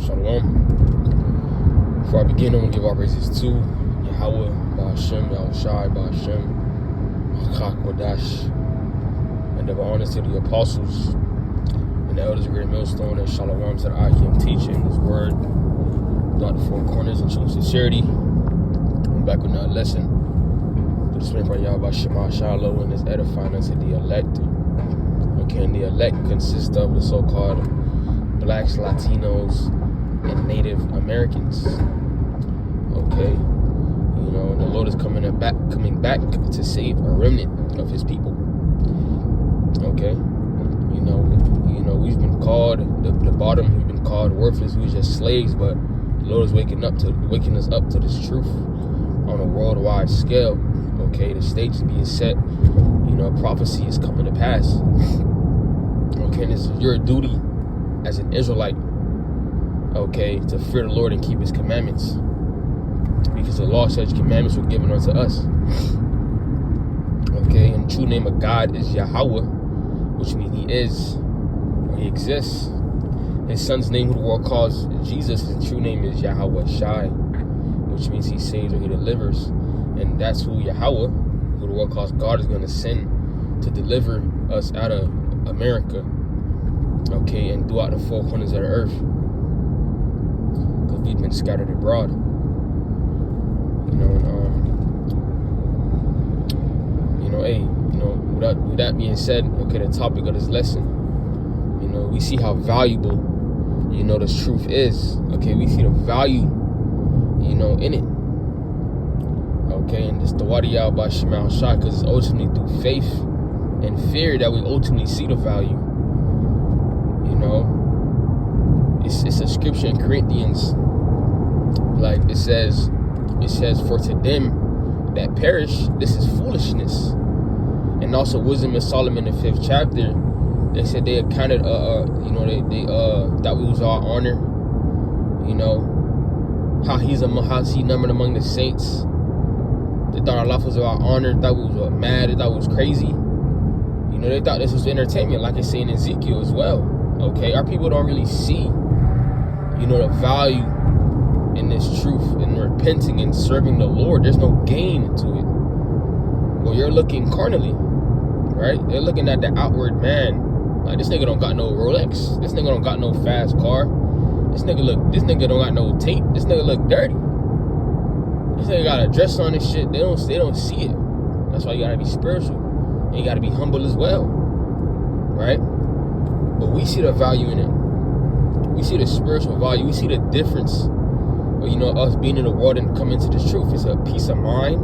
Shalom. Before I begin, I want to give all praises to Yahweh, Ba'ashem, Yahushai, Ba'ashem, Chak Wadash, and give honors to the apostles and the elders of Great Millstone, and Shalom to the Akim teaching His word, not the four corners, and true sincerity. I'm back with another lesson. The Spirit by Yahweh Shema Shalom and is edifying us in the elect. Okay, and the elect consist of the so-called blacks, Latinos, and Native Americans. Okay, and the Lord is coming back to save a remnant of His people. Okay, we've been called the bottom. We've been called worthless. We were just slaves, but the Lord is waking us up to this truth on a worldwide scale. Okay, the stage is being set. Prophecy is coming to pass. Okay, and it's your duty as an Israelite, okay, to fear the Lord and keep His commandments, because the law says commandments were given unto us. Okay, and the true name of God is Yahweh, which means He is, or He exists. His Son's name, who the world calls Jesus, His true name is Yahweh Shai, which means He saves or He delivers. And that's who Yahweh, who the world calls God, is going to send to deliver us out of America, okay, and throughout the four corners of the earth, because we've been scattered abroad. With that being said, okay, the topic of this lesson, we see how valuable, this truth is. Okay, we see the value, in it. Okay, and it's the Wadiyah by Shemal Shah, because it's ultimately through faith and fear that we ultimately see the value. It's a scripture in Corinthians, like it says, for to them that perish, this is foolishness. And also Wisdom of Solomon in the 5th chapter, they said they accounted, they that we was our honor. How he numbered among the saints. They thought our life was our honor. They thought we was mad. They thought we was crazy. They thought this was entertainment, like it's saying in Ezekiel as well. Okay, our people don't really see, the value in this truth and repenting and serving the Lord. There's no gain to it. Well, you're looking carnally, right? They're looking at the outward man. Like, this nigga don't got no Rolex. This nigga don't got no fast car. This nigga don't got no tape. This nigga look dirty. This nigga got a dress on and shit. They don't see it. That's why you gotta be spiritual. And you gotta be humble as well, right? But we see the value in it. We see the spiritual value. We see the difference of, us being in the world and coming to this truth. It's a peace of mind.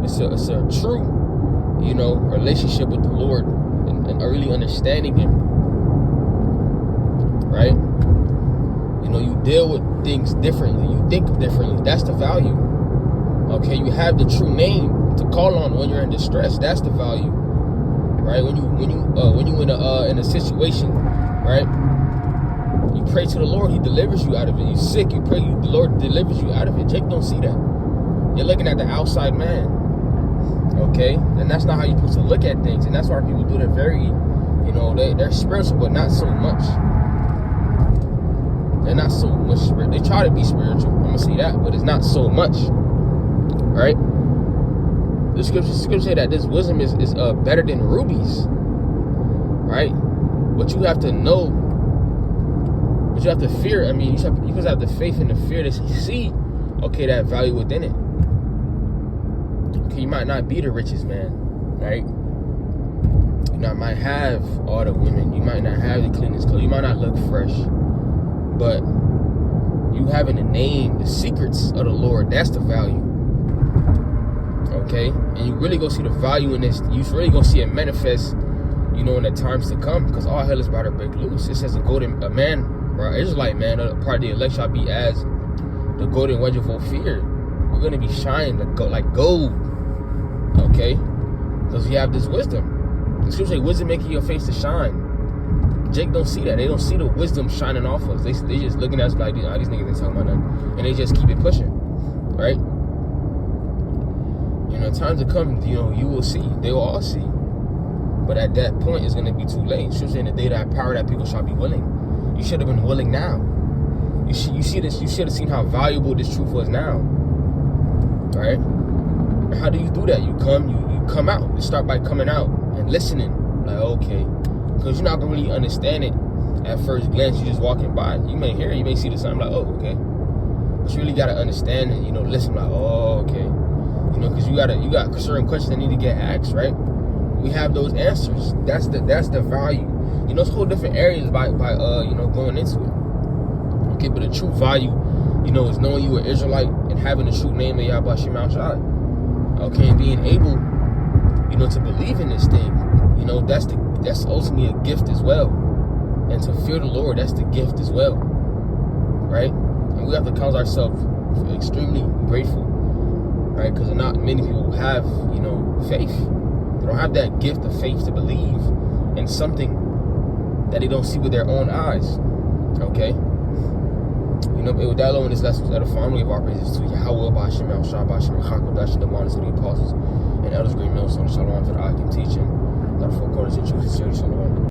It's a true, relationship with the Lord and really understanding Him, right? You deal with things differently. You think differently. That's the value. Okay, you have the true name to call on when you're in distress. That's the value, right? When you in a situation, right? You pray to the Lord, He delivers you out of it. You sick, you pray, the Lord delivers you out of it. Jake don't see that. You're looking at the outside man, okay? And that's not how you're supposed to look at things. And that's why people do that very, they're spiritual, but not so much. They're not so much spiritual. They try to be spiritual. I'm gonna see that, but it's not so much. Right? The scripture say that this wisdom is better than rubies. Right? But you have to know. But you have to fear. I mean, you supposed to have the faith and the fear to see, okay, that value within it. Okay, you might not be the richest man, right? You might have all the women. You might not have the cleanest clothes. You might not look fresh. But you having the name, the secrets of the Lord, that's the value. Okay? And you really gonna see the value in this. You really gonna see it manifest, in the times to come, because all hell is about to break loose. It says a man, right? Israelite man, part of the elect shall be as the golden wedge of Ophir. We're gonna be shining like gold. Okay? Because we have this wisdom. The scripture say wisdom making your face to shine. Jake don't see that. They don't see the wisdom shining off us. They just looking at us like, these niggas ain't talking about nothing. And they just keep it pushing. Right? Times to come, you will see. They will all see. But at that point, it's going to be too late. Scripture in the day that power that people shall be willing. You should have been willing now. you should have seen how valuable this truth was now. Right? And how do you do that? You come out. You start by coming out and listening. Like, okay. Because you're not going to really understand it at first glance. You're just walking by. You may hear it. You may see the sign. Like, oh, okay. But you really got to understand it. Listen. Like, oh, okay. Because you got certain questions that need to get asked, right? We have those answers. That's the value. It's whole different areas by going into it. Okay, but the true value, is knowing you an Israelite and having the true name of Yahweh Shem Shai. Okay, and being able, to believe in this thing. That's ultimately a gift as well. And to fear the Lord, that's the gift as well. Right? And we have to count ourselves extremely grateful. Right? Because not many people have, faith. They don't have that gift of faith to believe in something that they don't see with their own eyes. Okay? With that alone, this lesson was edifying. We give our praises to Yahweh, Ba'ashem, Al-Shah, Ba'ashem, Chakodash, and the honors of the apostles, and elders, great millstones, shalom to the Akim teaching. That four corners of truth, sincerely, shalom.